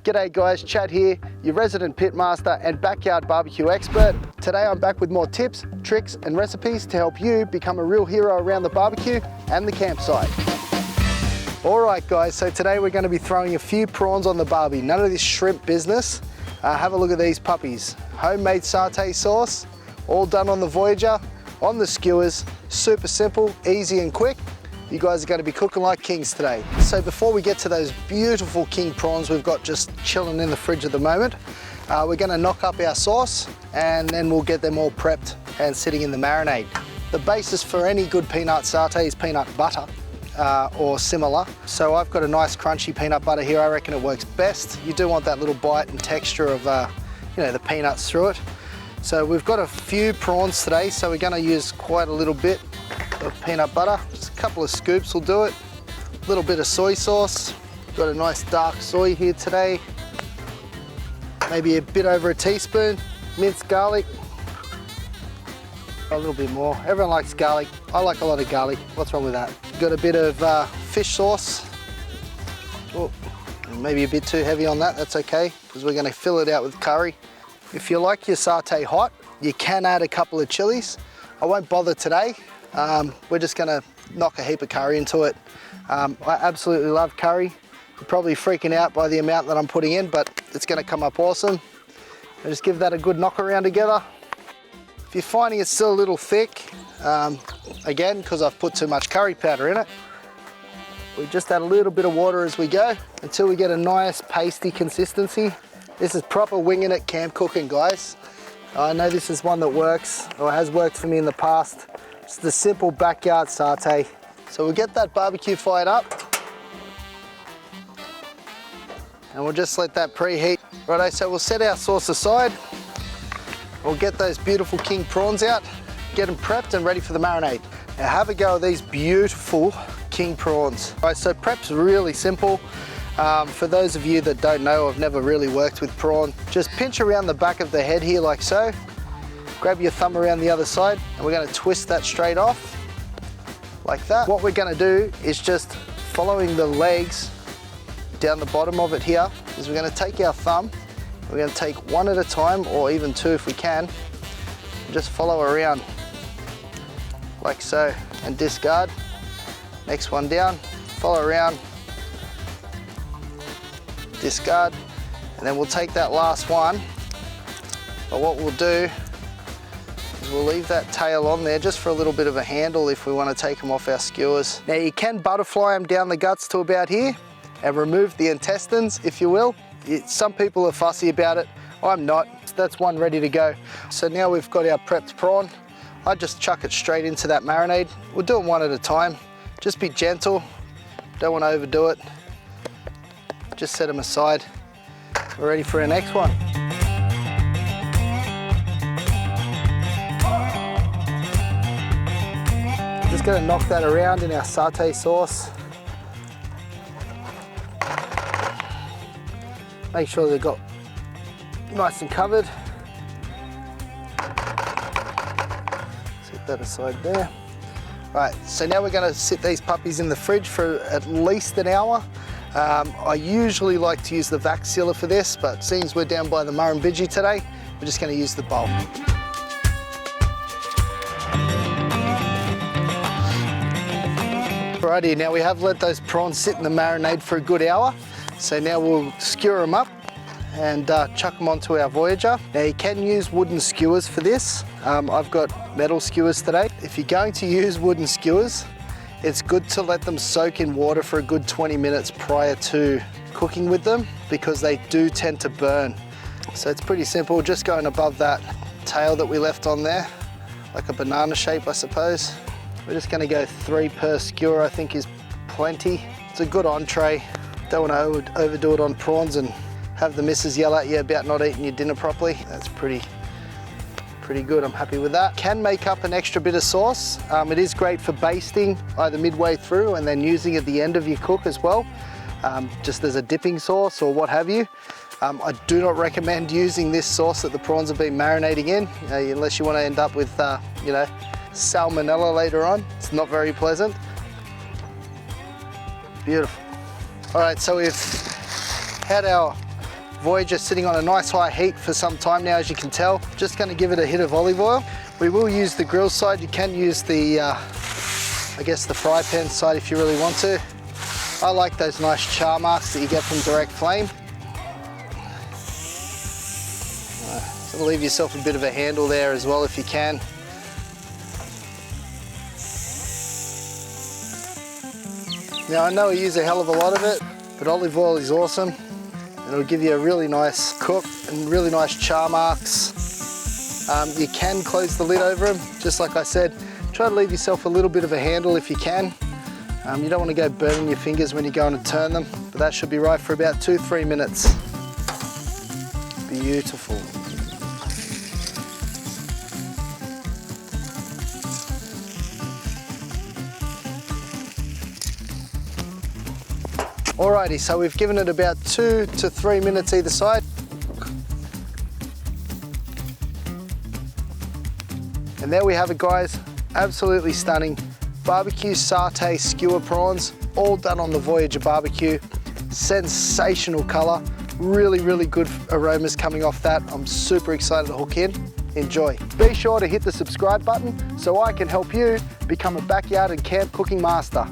G'day guys, Chad here, your resident pitmaster and backyard barbecue expert. Today I'm back with more tips, tricks and recipes to help you become a real hero around the barbecue and the campsite. Alright guys, so today we're going to be throwing a few prawns on the barbie. None of this shrimp business. Have a look at these puppies. Homemade satay sauce, all done on the Voyager, on the skewers. Super simple, easy and quick. You guys are going to be cooking like kings today. So before we get to those beautiful king prawns we've got just chilling in the fridge at the moment, we're going to knock up our sauce and then we'll get them all prepped and sitting in the marinade. The basis for any good peanut satay is peanut butter or similar. So I've got a nice crunchy peanut butter here. I reckon it works best. You do want that little bite and texture of the peanuts through it. So we've got a few prawns today, so we're going to use quite a little bit of peanut butter. Just a couple of scoops will do it. A little bit of soy sauce. Got a nice dark soy here today. Maybe a bit over a teaspoon. Minced garlic. A little bit more. Everyone likes garlic. I like a lot of garlic. What's wrong with that? Got a bit of fish sauce. Oh, maybe a bit too heavy on that. That's okay, because we're going to fill it out with curry. If you like your satay hot, you can add a couple of chilies. I won't bother today. We're just gonna knock a heap of curry into it. I absolutely love curry. You're probably freaking out by the amount that I'm putting in, but it's gonna come up awesome. And just give that a good knock around together. If you're finding it's still a little thick, again, because I've put too much curry powder in it, we just add a little bit of water as we go until we get a nice pasty consistency. This is proper winging it camp cooking, guys. I know this is one that works, or has worked for me in the past. It's the simple backyard satay. So we'll get that barbecue fired up and we'll just let that preheat. Righto, so we'll set our sauce aside. We'll get those beautiful king prawns out, get them prepped and ready for the marinade. Now have a go at these beautiful king prawns. All right, so prep's really simple. For those of you that don't know, I've never really worked with prawn, just pinch around the back of the head here like so. Grab your thumb around the other side and we're going to twist that straight off like that. What we're going to do is just following the legs down the bottom of it here is we're going to take our thumb, we're going to take one at a time or even two if we can, and just follow around like so and discard. Next one down, follow around, discard, and then we'll take that last one. But what we'll do is we'll leave that tail on there just for a little bit of a handle if we want to take them off our skewers. Now you can butterfly them down the guts to about here and remove the intestines, if you will. Some people are fussy about it. I'm not. That's one ready to go. So now we've got our prepped prawn. I just chuck it straight into that marinade. We'll do them one at a time. Just be gentle. Don't want to overdo it. Just set them aside. We're ready for our next one. Just going to knock that around in our satay sauce. Make sure they've got nice and covered. Set that aside there. Right, so now we're going to sit these puppies in the fridge for at least an hour. I usually like to use the vac sealer for this, but since we're down by the Murrumbidgee today, we're just going to use the bowl. Alrighty, now we have let those prawns sit in the marinade for a good hour. So now we'll skewer them up and chuck them onto our Voyager. Now you can use wooden skewers for this. I've got metal skewers today. If you're going to use wooden skewers, it's good to let them soak in water for a good 20 minutes prior to cooking with them because they do tend to burn. So it's pretty simple, just going above that tail that we left on there, like a banana shape I suppose. We're just going to go 3 per skewer, I think is plenty. It's a good entree. Don't want to overdo it on prawns and have the missus yell at you about not eating your dinner properly. That's pretty good, I'm happy with that. Can make up an extra bit of sauce. It is great for basting either midway through and then using at the end of your cook as well, just as a dipping sauce or what have you. I do not recommend using this sauce that the prawns have been marinating in, unless you want to end up with, salmonella later on. It's not very pleasant. Beautiful. All right, so we've had our Voyager sitting on a nice high heat for some time now, as you can tell. Just going to give it a hit of olive oil. We will use the grill side. You can use the, I guess the fry pan side if you really want to. I like those nice char marks that you get from direct flame. So leave yourself a bit of a handle there as well if you can. Now I know I use a hell of a lot of it, but olive oil is awesome. And it'll give you a really nice cook and really nice char marks. You can close the lid over them, just like I said. Try to leave yourself a little bit of a handle if you can. You don't want to go burning your fingers when you're going to turn them, but that should be right for about 2-3 minutes. Beautiful. Alrighty, so we've given it about 2 to 3 minutes either side. And there we have it, guys. Absolutely stunning. Barbecue satay skewer prawns, all done on the Voyager barbecue. Sensational color. Really, really good aromas coming off that. I'm super excited to hook in. Enjoy. Be sure to hit the subscribe button so I can help you become a backyard and camp cooking master.